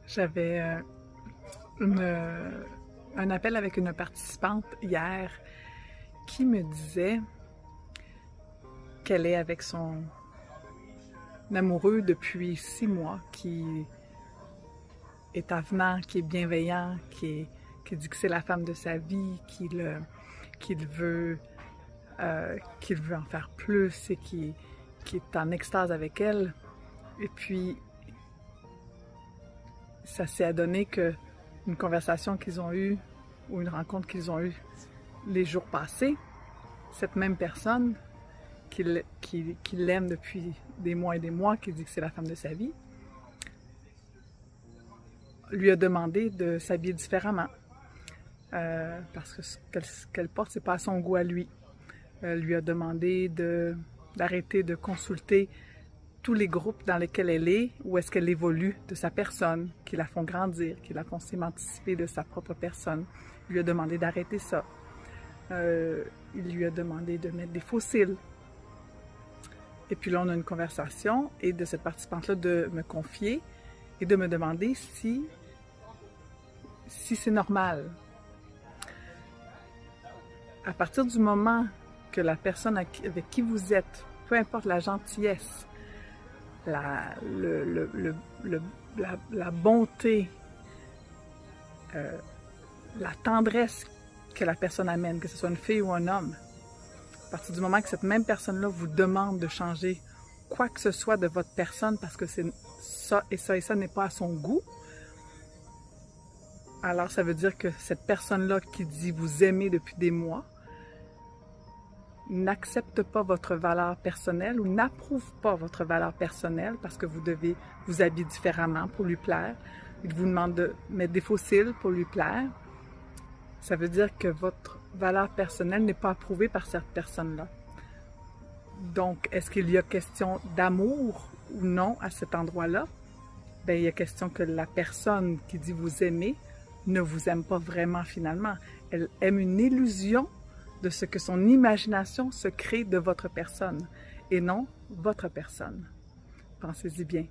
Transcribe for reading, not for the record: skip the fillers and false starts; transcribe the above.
J'avais un appel avec une participante hier qui me disait qu'elle est avec son amoureux depuis 6 mois, qui est avenant, qui est bienveillant, qui dit que c'est la femme de sa vie, qu'il veut en faire plus et qui est en extase avec elle. Et puis, ça s'est adonné qu'une conversation qu'ils ont eue ou une rencontre qu'ils ont eue les jours passés, cette même personne qui l'aime depuis des mois et des mois, qui dit que c'est la femme de sa vie, lui a demandé de s'habiller différemment. Parce que ce qu'elle porte, c'est pas à son goût à lui. Lui a demandé d'arrêter de consulter tous les groupes dans lesquels elle est, où est-ce qu'elle évolue de sa personne, qui la font grandir, qui la font s'émanciper de sa propre personne. Il lui a demandé d'arrêter ça. Il lui a demandé de mettre des faux cils. Et puis là, on a une conversation, et de cette participante-là de me confier et de me demander si c'est normal. À partir du moment que la personne avec qui vous êtes, peu importe la gentillesse, la bonté, la tendresse que la personne amène, que ce soit une fille ou un homme, à partir du moment que cette même personne-là vous demande de changer quoi que ce soit de votre personne parce que c'est ça et ça et ça n'est pas à son goût, alors ça veut dire que cette personne-là qui dit vous aimer depuis des mois n'accepte pas votre valeur personnelle ou n'approuve pas votre valeur personnelle parce que vous devez vous habiller différemment pour lui plaire. Il vous demande de mettre des faux cils pour lui plaire. Ça veut dire que votre valeur personnelle n'est pas approuvée par cette personne-là. Donc, est-ce qu'il y a question d'amour ou non à cet endroit-là? Bien, il y a question que la personne qui dit vous aimer ne vous aime pas vraiment finalement. Elle aime une illusion de ce que son imagination se crée de votre personne et non votre personne. Pensez-y bien.